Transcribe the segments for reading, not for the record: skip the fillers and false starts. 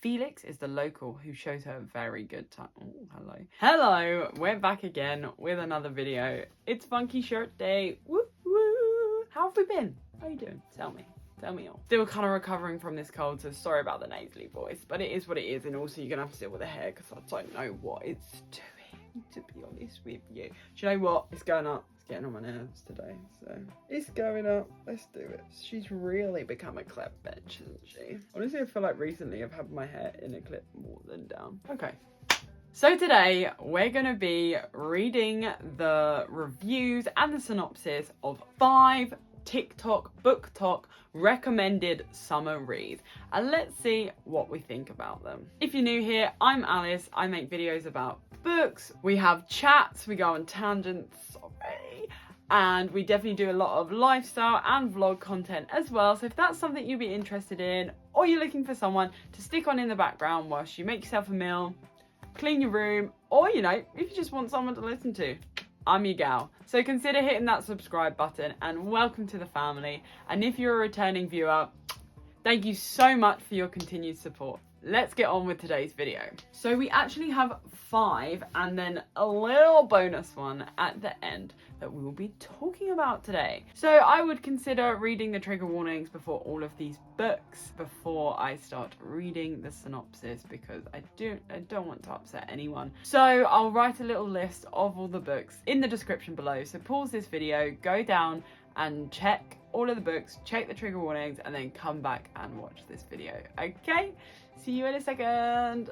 Felix is the local who shows her a very good time. Oh, hello. Hello, we're back again with another video. It's Funky Shirt Day. Woo woo. How have we been? How are you doing? Tell me. Tell me all. Still kind of recovering from this cold, so sorry about the nasally voice, but it is what it is, and also you're gonna have to deal with the hair because I don't know what it's doing, to be honest with you. Do you know what? It's going up. It's getting on my nerves today, so it's going up. Let's do it. She's really become a clip bitch, hasn't she? Honestly, I feel like recently I've had my hair in a clip more than down. Okay. So today we're going to be reading the reviews and the synopsis of 5 TikTok BOOKTok recommended summer reads, and let's see what we think about them. If you're new here, I'm Alice. I make videos about books. We have chats, we go on tangents, and we definitely do a lot of lifestyle and vlog content as well. So if that's something you'd be interested in, or you're looking for someone to stick on in the background whilst you make yourself a meal, clean your room, or you know, if you just want someone to listen to, I'm your gal. So consider hitting that subscribe button, and welcome to the family. And if you're a returning viewer, thank you so much for your continued support. Let's get on with today's video. So we actually have 5 and then a little bonus one at the end that we will be talking about today. So I would consider reading the trigger warnings before all of these books before I start reading the synopsis, because I don't want to upset anyone. So I'll write a little list of all the books in the description below. So pause this video, go down and check all of the books, check the trigger warnings, and then come back and watch this video. Okay, see you in a second.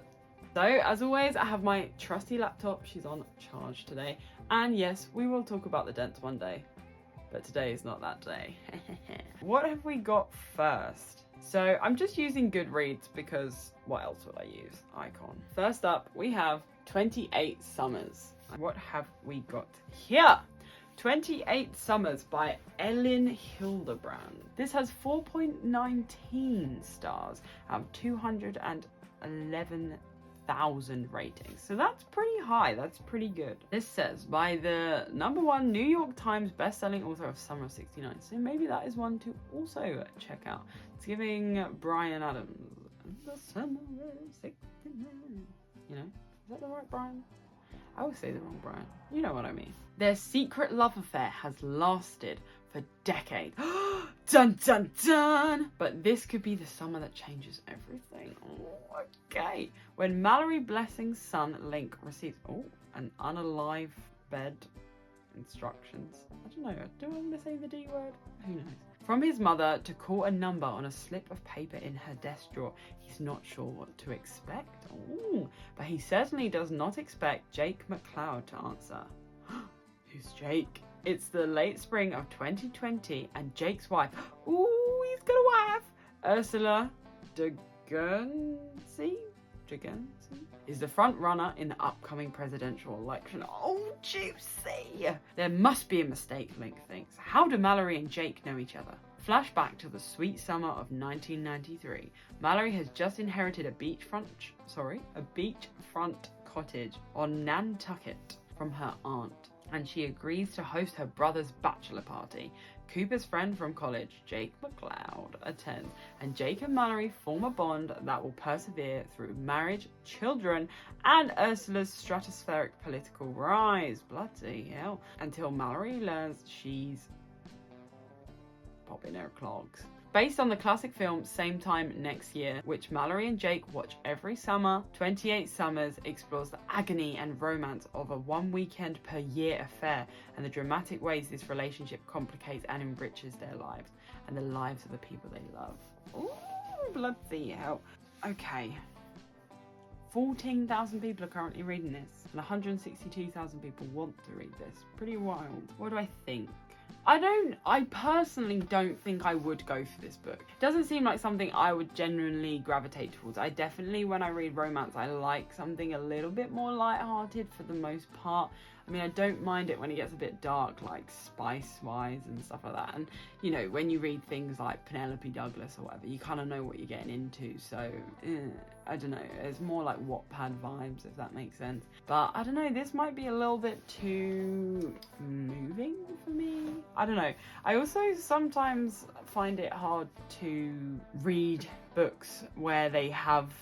So as always, I have my trusty laptop. She's on charge today, and yes, we will talk about the dents one day, but today is not that day. What have we got first? So I'm just using Goodreads because what else would I use? Icon. First up, we have 28 Summers. What have we got here? 28 Summers by Elin Hilderbrand. This has 4.19 stars out of 211,000 ratings. So that's pretty high, that's pretty good. This says, by the #1 New York Times bestselling author of Summer of '69. So maybe that is one to also check out. It's giving Brian Adams the Summer of '69. You know, is that the right Brian? I always say the wrong Brian. You know what I mean. Their secret love affair has lasted for decades. Dun dun dun! But this could be the summer that changes everything. Oh, okay. When Mallory Blessing's son Link receives an unalive bed instructions. I don't know. Do I want to say the D word? Who knows? From his mother to call a number on a slip of paper in her desk drawer. He's not sure what to expect. Ooh, but he certainly does not expect Jake McLeod to answer. Who's Jake? It's the late spring of 2020, and Jake's wife, he's got a wife, Ursula de Guernsey, is the front runner in the upcoming presidential election. Oh, juicy! There must be a mistake, Link thinks. How do Mallory and Jake know each other? Flashback to the sweet summer of 1993. Mallory has just inherited a beachfront cottage on Nantucket from her aunt, and she agrees to host her brother's bachelor party. Cooper's friend from college, Jake McLeod, attends, and Jake and Mallory form a bond that will persevere through marriage, children, and Ursula's stratospheric political rise. Bloody hell. Until Mallory learns she's popping her clogs. Based on the classic film Same Time Next Year, which Mallory and Jake watch every summer, 28 Summers explores the agony and romance of a one-weekend-per-year affair and the dramatic ways this relationship complicates and enriches their lives and the lives of the people they love. Ooh, bloody hell. Okay. 14,000 people are currently reading this, and 162,000 people want to read this. Pretty wild. What do I think? I personally don't think I would go for this book. It doesn't seem like something I would genuinely gravitate towards. I definitely, when I read romance, I like something a little bit more lighthearted for the most part. I mean, I don't mind it when it gets a bit dark, like spice-wise and stuff like that. And, you know, when you read things like Penelope Douglas or whatever, you kind of know what you're getting into. So, I don't know. It's more like Wattpad vibes, if that makes sense. But, I don't know. This might be a little bit too moving for me. I don't know. I also sometimes find it hard to read books where they have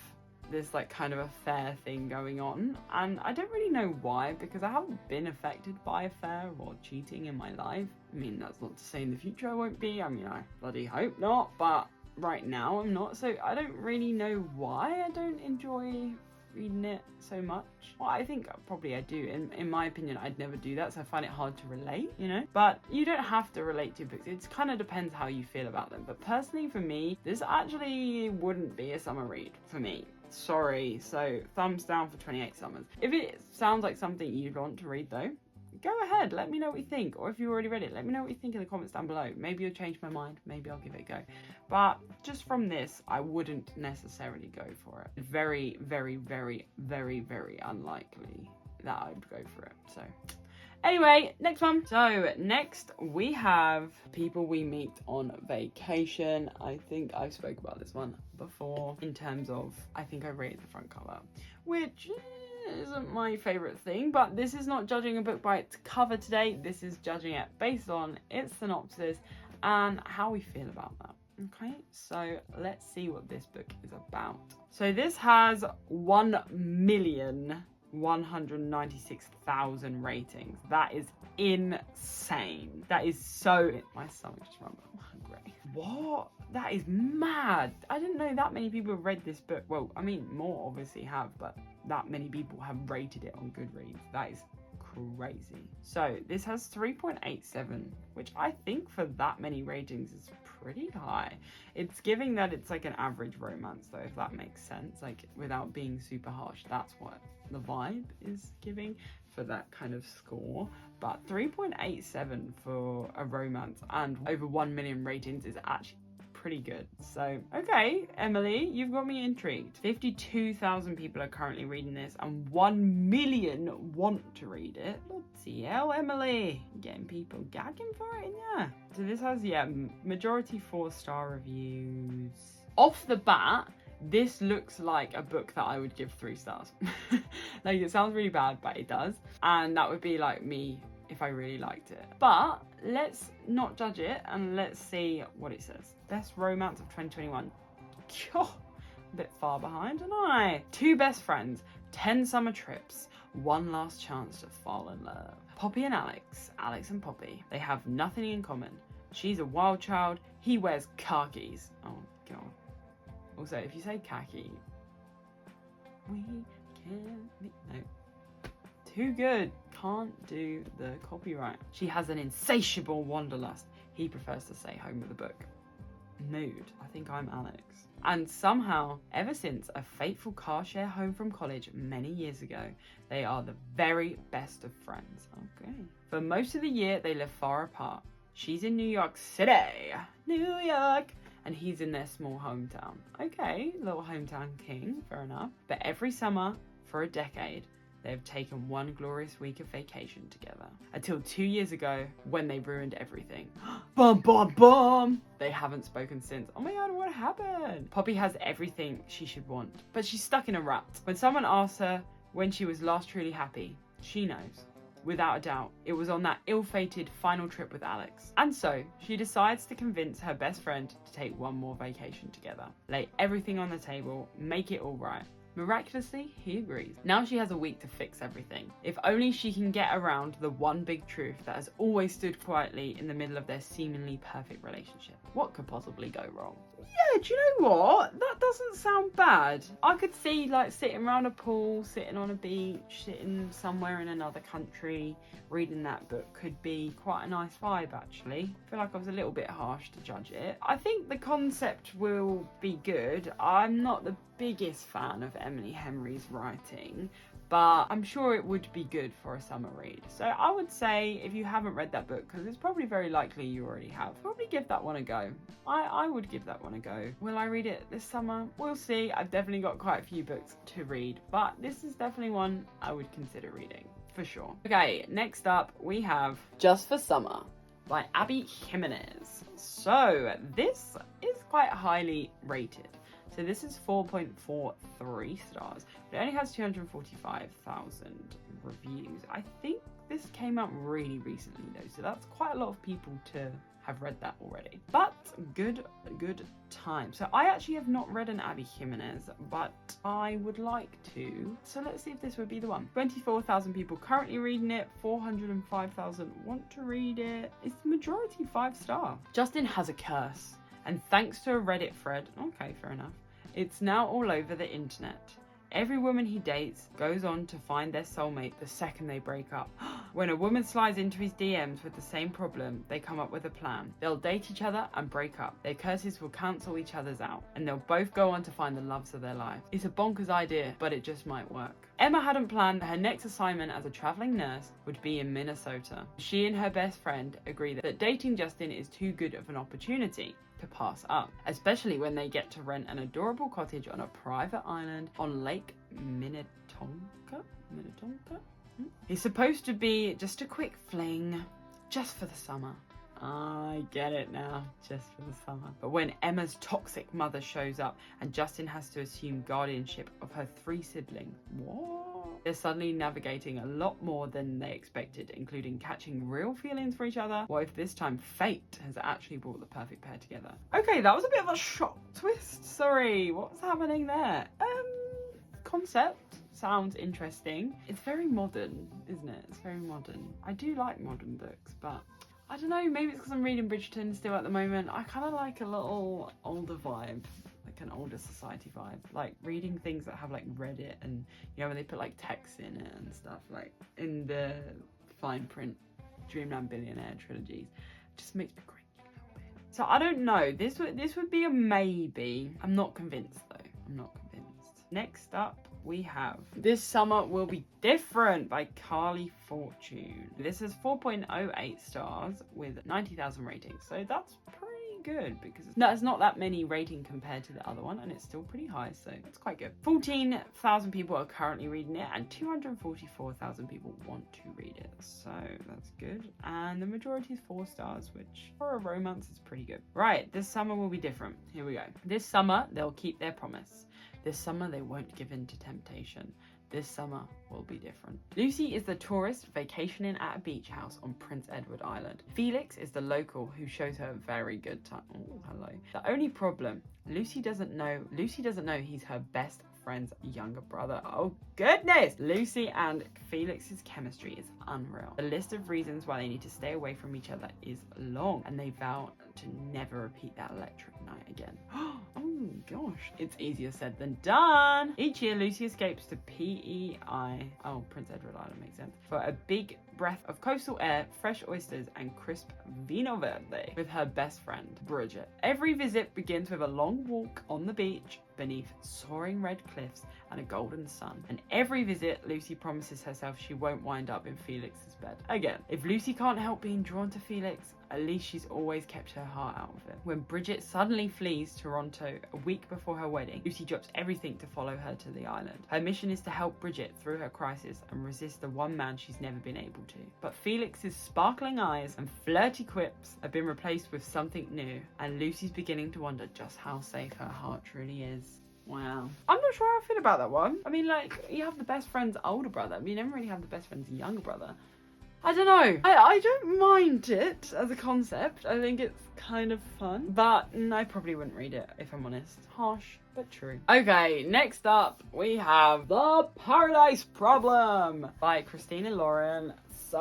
this like kind of affair thing going on, and I don't really know why, because I haven't been affected by affair or cheating in my life. I mean, that's not to say in the future I won't be. I mean, I bloody hope not, but right now I'm not. So I don't really know why I don't enjoy reading it so much. Well, I think probably I do. In my opinion, I'd never do that, so I find it hard to relate, you know? But you don't have to relate to books. It kind of depends how you feel about them. But personally, for me, this actually wouldn't be a summer read for me. Sorry. So thumbs down for 28 Summers. If it sounds like something you'd want to read though, go ahead, let me know what you think. Or if you already read it, let me know what you think in the comments down below. Maybe you'll change my mind, maybe I'll give it a go. But just from this, I wouldn't necessarily go for it. Very, very, very, very, very unlikely that I would go for it. So anyway, next one. So next we have People We Meet on Vacation. I think I've spoke about this one before in terms of, I think I rated the front cover, which isn't my favorite thing, but this is not judging a book by its cover today. This is judging it based on its synopsis and how we feel about that. Okay, so let's see what this book is about. So this has 1,196,000 ratings. That is insane. That is so... My stomach just rumbled. I'm hungry. What? That is mad. I didn't know that many people have read this book. Well, I mean, more obviously have, but that many people have rated it on Goodreads. That is crazy. So this has 3.87, which I think for that many ratings is pretty high. It's giving that it's like an average romance though, if that makes sense, like without being super harsh. That's what the vibe is giving for that kind of score. But 3.87 for a romance and over 1 million ratings is actually pretty good. So okay, Emily, you've got me intrigued. 52,000 people are currently reading this and 1 million want to read it. Bloody hell, Emily, getting people gagging for it, yeah. So this has, yeah, majority 4-star reviews. Off the bat, this looks like a book that I would give 3 stars. Like, it sounds really bad, but it does, and that would be like me if I really liked it. But let's not judge it and let's see what it says. Best romance of 2021. A bit far behind, aren't I? 2 best friends, 10 summer trips, 1 last chance to fall in love. Poppy and Alex, Alex and Poppy, they have nothing in common. She's a wild child, he wears khakis. Oh god. Also, if you say khaki, we can't meet. No. Too good. Can't do the copyright. She has an insatiable wanderlust. He prefers to stay home with a book. Mood. I think I'm Alex. And somehow, ever since a fateful car share home from college many years ago, they are the very best of friends. Okay. For most of the year, they live far apart. She's in New York City. New York. And he's in their small hometown. Okay, little hometown king, fair enough. But every summer, for a decade, they've taken 1 glorious week of vacation together. Until 2 years ago, when they ruined everything. Bum, bum, bum! They haven't spoken since. Oh my god, what happened? Poppy has everything she should want, but she's stuck in a rut. When someone asks her when she was last truly happy, she knows. Without a doubt, it was on that ill-fated final trip with Alex. And so, she decides to convince her best friend to take 1 more vacation together. Lay everything on the table, make it all right. Miraculously, he agrees. Now she has a week to fix everything. If only she can get around the one big truth that has always stood quietly in the middle of their seemingly perfect relationship. What could possibly go wrong? Yeah, do you know what? That doesn't sound bad. I could see like sitting around a pool, sitting on a beach, sitting somewhere in another country, reading that book could be quite a nice vibe actually. I feel like I was a little bit harsh to judge it. I think the concept will be good. I'm not the biggest fan of Emily Henry's writing, but I'm sure it would be good for a summer read. So I would say if you haven't read that book, because it's probably very likely you already have, probably give that one a go. I would give that one a go. Will I read it this summer? We'll see. I've definitely got quite a few books to read, but this is definitely one I would consider reading for sure. Okay, next up we have Just for Summer by Abby Jimenez. So this is quite highly rated. So this is 4.43 stars. It only has 245,000 reviews. I think this came out really recently though, so that's quite a lot of people to have read that already. But good time. So I actually have not read an Abby Jimenez, but I would like to. So let's see if this would be the one. 24,000 people currently reading it. 405,000 want to read it. It's the majority 5-star. Justin has a curse, and thanks to a Reddit thread, okay, fair enough, it's now all over the internet. Every woman he dates goes on to find their soulmate the second they break up. When a woman slides into his DMs with the same problem, they come up with a plan. They'll date each other and break up. Their curses will cancel each other's out, and they'll both go on to find the loves of their life. It's a bonkers idea, but it just might work. Emma hadn't planned that her next assignment as a traveling nurse would be in Minnesota. She and her best friend agree that dating Justin is too good of an opportunity to pass up, especially when they get to rent an adorable cottage on a private island on Lake Minnetonka. It's supposed to be just a quick fling, just for the summer. I get it now, just for the summer. But when Emma's toxic mother shows up and Justin has to assume guardianship of her 3 siblings, what? They're suddenly navigating a lot more than they expected, including catching real feelings for each other. What if this time fate has actually brought the perfect pair together? Okay, that was a bit of a shock twist. Sorry, what's happening there? Concept sounds interesting. It's very modern, isn't it? It's very modern. I do like modern books, but I don't know, maybe it's because I'm reading Bridgerton still at the moment. I kind of like a little older vibe, like an older society vibe. Like reading things that have like Reddit and, you know, when they put like text in it and stuff, like in the fine print Dreamland Billionaire trilogies. It just makes me cringe a little bit. So I don't know, this would be a maybe. I'm not convinced though, I'm not convinced. Next up, we have This Summer Will Be Different by Carley Fortune. This is 4.08 stars with 90,000 ratings. So that's pretty good because it's not that many rating compared to the other one, and it's still pretty high, so it's quite good. 14,000 people are currently reading it, and 244,000 people want to read it. So that's good. And the majority is 4 stars, which for a romance is pretty good. Right, This Summer Will Be Different. Here we go. This summer, they'll keep their promise. This summer, they won't give in to temptation. This summer will be different. Lucy is the tourist vacationing at a beach house on Prince Edward Island. Felix is the local who shows her a very good time. Oh, hello. The only problem, Lucy doesn't know he's her best friend's younger brother. Oh goodness! Lucy and Felix's chemistry is unreal. The list of reasons why they need to stay away from each other is long, and they vow to never repeat that electric night again. Oh gosh, it's easier said than done. Each year, Lucy escapes to PEI, oh, Prince Edward Island makes sense, for a big breath of coastal air, fresh oysters, and crisp vino verde with her best friend, Bridget. Every visit begins with a long walk on the beach beneath soaring red cliffs and a golden sun. And every visit, Lucy promises herself she won't wind up in Felix's bed again. If Lucy can't help being drawn to Felix, at least she's always kept her heart out of it. When Bridget suddenly flees Toronto a week before her wedding, Lucy drops everything to follow her to the island. Her mission is to help Bridget through her crisis and resist the one man she's never been able to. But Felix's sparkling eyes and flirty quips have been replaced with something new, and Lucy's beginning to wonder just how safe her heart truly is. Wow. I'm not sure how I feel about that one. I mean, like, you have the best friend's older brother. I mean, you never really have the best friend's younger brother. I don't know. I don't mind it as a concept. I think it's kind of fun. But I probably wouldn't read it, if I'm honest. Harsh, but true. Okay, next up, we have The Paradise Problem by Christina Lauren. So,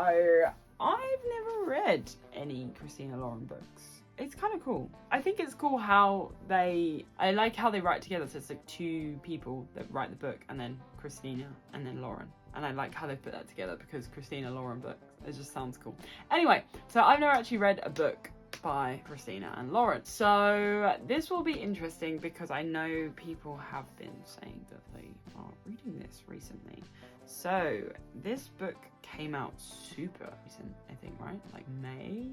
I've never read any Christina Lauren books. It's kind of cool. I think it's cool how I like how they write together. So it's like 2 people that write the book, and then Christina and then Lauren. And I like how they put that together because Christina Lauren books, it just sounds cool. Anyway, so I've never actually read a book by Christina and Lauren. So this will be interesting because I know people have been saying that they are reading this recently. So this book came out super recent, I think, right? Like May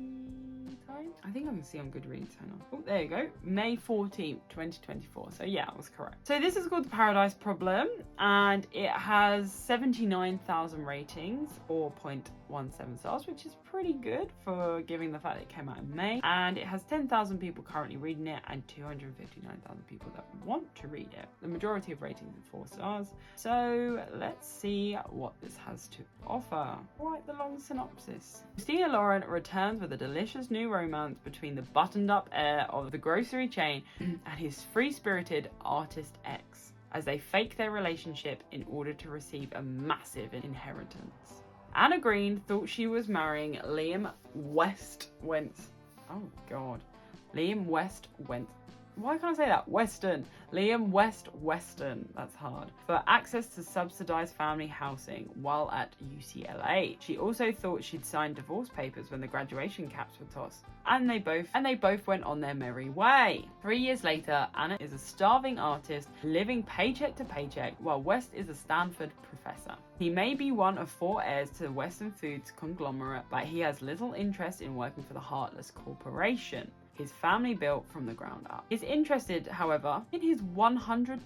time? I think I can see on Goodreads, hang on. Oh, there you go. May 14th, 2024. So yeah, I was correct. So this is called The Paradise Problem, and it has 79,000 ratings, 4.1 1.17 stars, which is pretty good for giving the fact that it came out in May. And it has 10,000 people currently reading it and 259,000 people that want to read it. The majority of ratings are 4 stars. So let's see what this has to offer. Write the long synopsis. Christina Lauren returns with a delicious new romance between the buttoned-up heir of the grocery chain and his free-spirited artist ex, as they fake their relationship in order to receive a massive inheritance. Anna Green thought she was marrying Liam Westwentz. Oh God. Liam Westwentz. Why can't I say that? Liam Western, that's hard, for access to subsidized family housing while at UCLA. She also thought she'd signed divorce papers when the graduation caps were tossed. And they both went on their merry way. 3 years later, Anna is a starving artist living paycheck to paycheck, while West is a Stanford professor. He may be one of 4 heirs to the Western Foods conglomerate, but he has little interest in working for the Heartless Corporation his family built from the ground up. He's interested, however, in his $100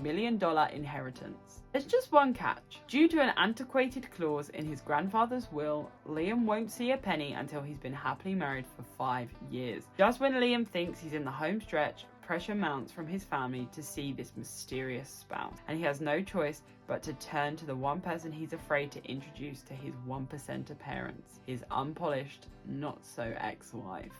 million inheritance. There's just one catch. Due to an antiquated clause in his grandfather's will, Liam won't see a penny until he's been happily married for 5 years. Just when Liam thinks he's in the home stretch, pressure mounts from his family to see this mysterious spouse, and he has no choice but to turn to the one person he's afraid to introduce to his 1%er parents, his unpolished, not-so ex-wife.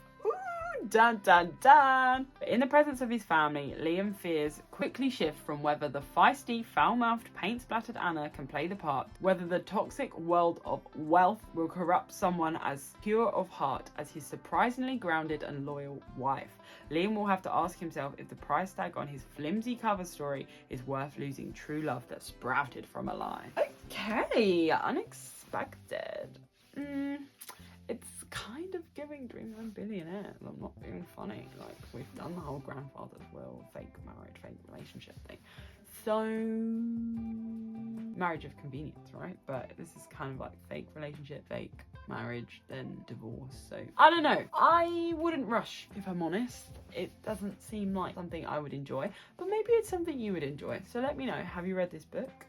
Dun dun dun! But in the presence of his family, Liam fears quickly shift from whether the feisty, foul-mouthed, paint-splattered Anna can play the part, whether the toxic world of wealth will corrupt someone as pure of heart as his surprisingly grounded and loyal wife. Liam will have to ask himself if the price tag on his flimsy cover story is worth losing true love that sprouted from a lie. Okay, unexpected. It's kind of giving Dreamland Billionaire. I'm not being funny. Like, we've done the whole grandfather's will, fake marriage, fake relationship thing. So, marriage of convenience, right? But this is kind of like fake relationship, fake marriage, then divorce. So, I don't know. I wouldn't rush, if I'm honest. It doesn't seem like something I would enjoy, but maybe it's something you would enjoy. So let me know. Have you read this book?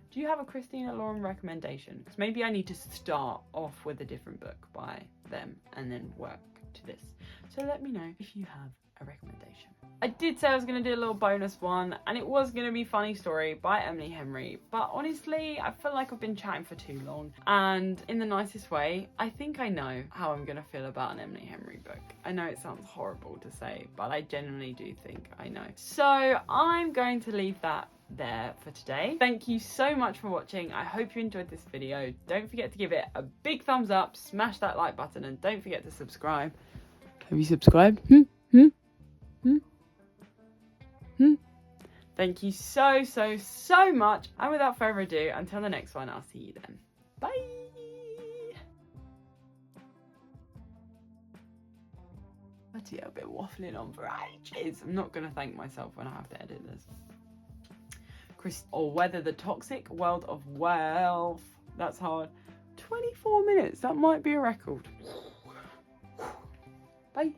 Do you have a Christina Lauren recommendation? Because maybe I need to start off with a different book by them and then work to this. So let me know if you have a recommendation. I did say I was going to do a little bonus one, and it was going to be Funny Story by Emily Henry, but honestly I feel like I've been chatting for too long, and in the nicest way, I think I know how I'm going to feel about an Emily Henry book. I know it sounds horrible to say, but I genuinely do think I know. So I'm going to leave that there for today. Thank you so much for watching. I hope you enjoyed this video. Don't forget to give it a big thumbs up, smash that like button, and don't forget to subscribe. Have you subscribed? Thank you so much, and without further ado, until the next one, I'll see you then. Bye. I've been waffling on for ages. I'm not gonna thank myself when I have to edit this. Or whether the toxic world of wealth. That's hard. 24 minutes. That might be a record. Bye.